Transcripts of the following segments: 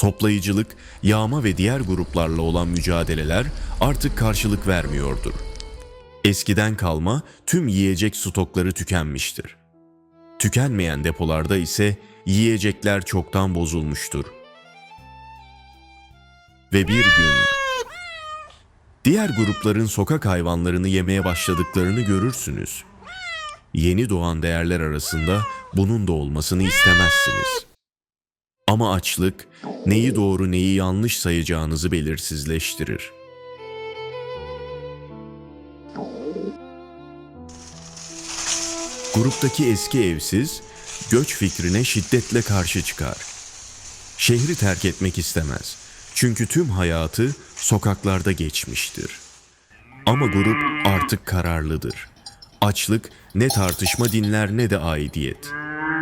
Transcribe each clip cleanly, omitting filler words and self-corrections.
Toplayıcılık, yağma ve diğer gruplarla olan mücadeleler artık karşılık vermiyordur. Eskiden kalma tüm yiyecek stokları tükenmiştir. Tükenmeyen depolarda ise yiyecekler çoktan bozulmuştur. Ve bir gün diğer grupların sokak hayvanlarını yemeye başladıklarını görürsünüz. Yeni doğan değerler arasında bunun da olmasını istemezsiniz. Ama açlık neyi doğru neyi yanlış sayacağınızı belirsizleştirir. Gruptaki eski evsiz, göç fikrine şiddetle karşı çıkar. Şehri terk etmek istemez. Çünkü tüm hayatı sokaklarda geçmiştir. Ama grup artık kararlıdır. Açlık ne tartışma dinler ne de aidiyet.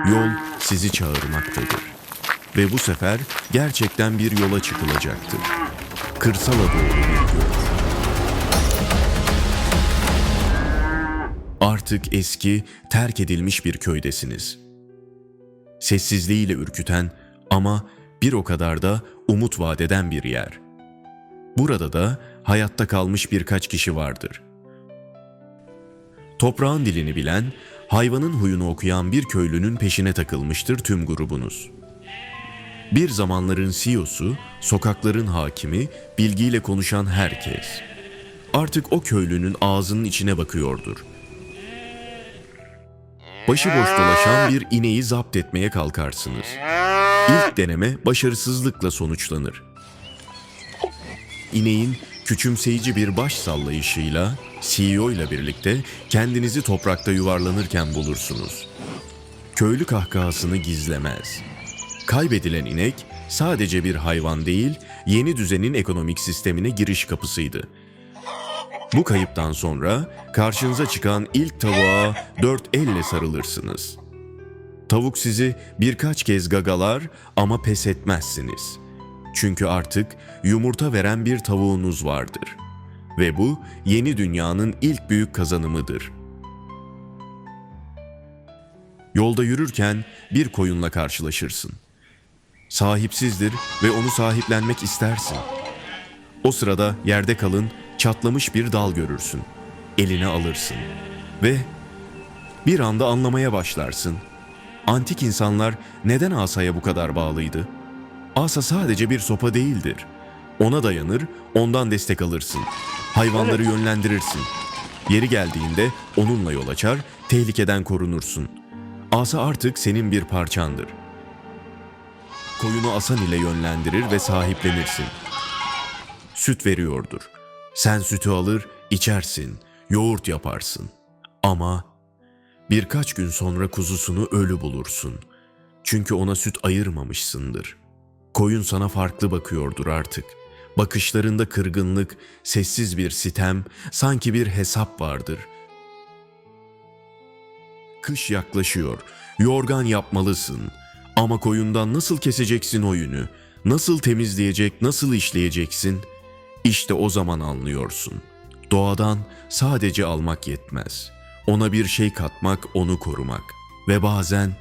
Yol sizi çağırmaktadır. Ve bu sefer gerçekten bir yola çıkılacaktır. Kırsala doğru bir yol. Artık eski, terk edilmiş bir köydesiniz. Sessizliğiyle ürküten ama bir o kadar da umut vaat eden bir yer. Burada da hayatta kalmış birkaç kişi vardır. Toprağın dilini bilen, hayvanın huyunu okuyan bir köylünün peşine takılmıştır tüm grubunuz. Bir zamanların CEO'su, sokakların hakimi, bilgiyle konuşan herkes. Artık o köylünün ağzının içine bakıyordur. Başıboş dolaşan bir ineği zapt etmeye kalkarsınız. İlk deneme başarısızlıkla sonuçlanır. İneğin küçümseyici bir baş sallayışıyla CEO ile birlikte kendinizi toprakta yuvarlanırken bulursunuz. Köylü kahkahasını gizlemez. Kaybedilen inek sadece bir hayvan değil, yeni düzenin ekonomik sistemine giriş kapısıydı. Bu kayıptan sonra karşınıza çıkan ilk tavuğa 4 elle sarılırsınız. Tavuk sizi birkaç kez gagalar ama pes etmezsiniz. Çünkü artık yumurta veren bir tavuğunuz vardır. Ve bu yeni dünyanın ilk büyük kazanımıdır. Yolda yürürken bir koyunla karşılaşırsın. Sahipsizdir ve onu sahiplenmek istersin. O sırada yerde kalın, çatlamış bir dal görürsün. Eline alırsın. Ve bir anda anlamaya başlarsın. Antik insanlar neden asaya bu kadar bağlıydı? Asa sadece bir sopa değildir. Ona dayanır, ondan destek alırsın. Hayvanları yönlendirirsin. Yeri geldiğinde onunla yol açar, tehlikeden korunursun. Asa artık senin bir parçandır. Koyunu asan ile yönlendirir ve sahiplenirsin. Süt veriyordur. Sen sütü alır, içersin, yoğurt yaparsın. Ama birkaç gün sonra kuzusunu ölü bulursun. Çünkü ona süt ayırmamışsındır. Koyun sana farklı bakıyordur artık. Bakışlarında kırgınlık, sessiz bir sitem, sanki bir hesap vardır. Kış yaklaşıyor, yorgan yapmalısın. Ama koyundan nasıl keseceksin o yünü? Nasıl temizleyecek, nasıl işleyeceksin? İşte o zaman anlıyorsun. Doğadan sadece almak yetmez. Ona bir şey katmak, onu korumak ve bazen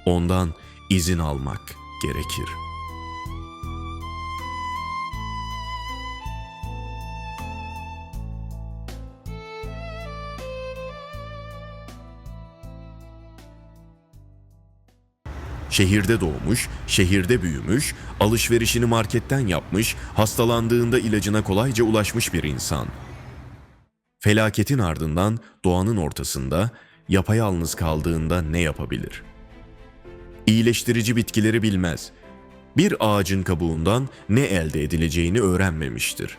ondan izin almak gerekir. Şehirde doğmuş, şehirde büyümüş, alışverişini marketten yapmış, hastalandığında ilacına kolayca ulaşmış bir insan. Felaketin ardından doğanın ortasında, yapayalnız kaldığında ne yapabilir? İyileştirici bitkileri bilmez. Bir ağacın kabuğundan ne elde edileceğini öğrenmemiştir.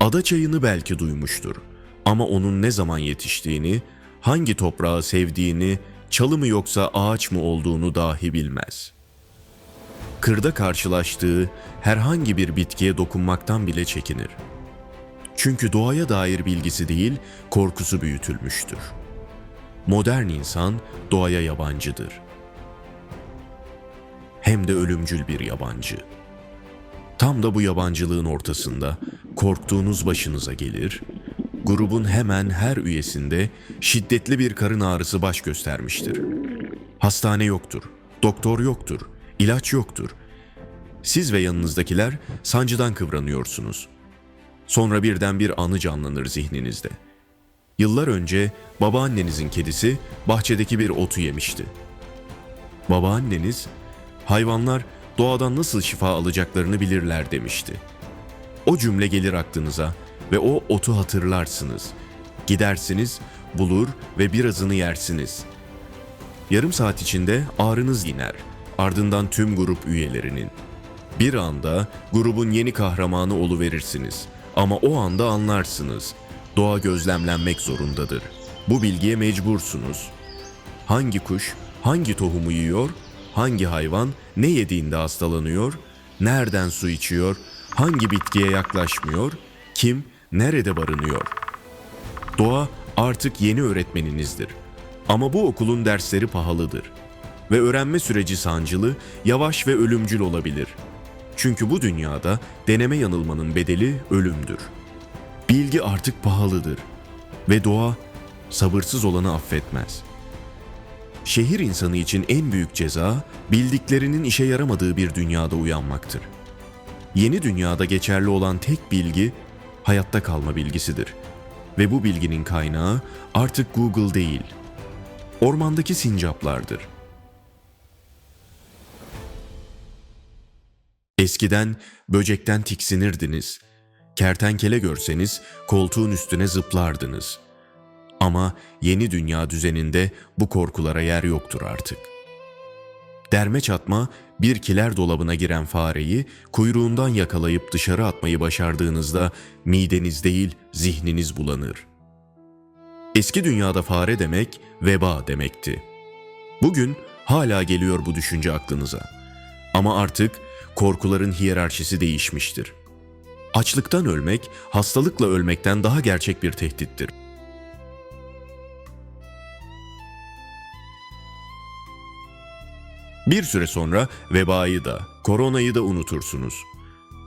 Ada çayını belki duymuştur ama onun ne zaman yetiştiğini, hangi toprağı sevdiğini, çalı mı yoksa ağaç mı olduğunu dahi bilmez. Kırda karşılaştığı herhangi bir bitkiye dokunmaktan bile çekinir. Çünkü doğaya dair bilgisi değil, korkusu büyütülmüştür. Modern insan doğaya yabancıdır. Hem de ölümcül bir yabancı. Tam da bu yabancılığın ortasında korktuğunuz başınıza gelir, grubun hemen her üyesinde şiddetli bir karın ağrısı baş göstermiştir. Hastane yoktur, doktor yoktur, ilaç yoktur. Siz ve yanınızdakiler sancıdan kıvranıyorsunuz. Sonra birden bir anı canlanır zihninizde. Yıllar önce babaannenizin kedisi bahçedeki bir otu yemişti. Babaanneniz, hayvanlar doğadan nasıl şifa alacaklarını bilirler demişti. O cümle gelir aklınıza ve o otu hatırlarsınız. Gidersiniz, bulur ve birazını yersiniz. Yarım saat içinde ağrınız iner, ardından tüm grup üyelerinin. Bir anda grubun yeni kahramanı oluverirsiniz. Ama o anda anlarsınız. Doğa gözlemlenmek zorundadır. Bu bilgiye mecbursunuz. Hangi kuş, hangi tohumu yiyor, hangi hayvan ne yediğinde hastalanıyor, nereden su içiyor, hangi bitkiye yaklaşmıyor, kim, nerede barınıyor. Doğa artık yeni öğretmeninizdir. Ama bu okulun dersleri pahalıdır. Ve öğrenme süreci sancılı, yavaş ve ölümcül olabilir. Çünkü bu dünyada deneme yanılmanın bedeli ölümdür. Bilgi artık pahalıdır ve doğa sabırsız olanı affetmez. Şehir insanı için en büyük ceza bildiklerinin işe yaramadığı bir dünyada uyanmaktır. Yeni dünyada geçerli olan tek bilgi hayatta kalma bilgisidir. Ve bu bilginin kaynağı artık Google değil, ormandaki sincaplardır. Eskiden böcekten tiksinirdiniz. Kertenkele görseniz koltuğun üstüne zıplardınız. Ama yeni dünya düzeninde bu korkulara yer yoktur artık. Derme çatma bir kiler dolabına giren fareyi kuyruğundan yakalayıp dışarı atmayı başardığınızda mideniz değil zihniniz bulanır. Eski dünyada fare demek veba demekti. Bugün hala geliyor bu düşünce aklınıza. Ama artık korkuların hiyerarşisi değişmiştir. Açlıktan ölmek, hastalıkla ölmekten daha gerçek bir tehdittir. Bir süre sonra vebayı da, koronayı da unutursunuz.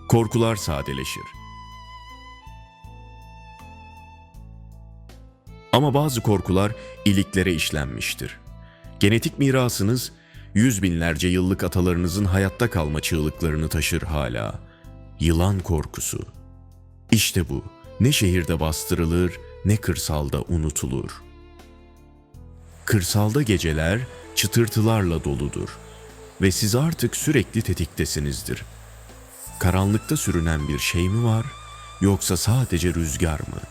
Korkular sadeleşir. Ama bazı korkular iliklere işlenmiştir. Genetik mirasınız, yüz binlerce yıllık atalarınızın hayatta kalma çığlıklarını taşır hala. Yılan korkusu. İşte bu, ne şehirde bastırılır, ne kırsalda unutulur. Kırsalda geceler çıtırtılarla doludur ve siz artık sürekli tetiktesinizdir. Karanlıkta sürünen bir şey mi var, yoksa sadece rüzgar mı?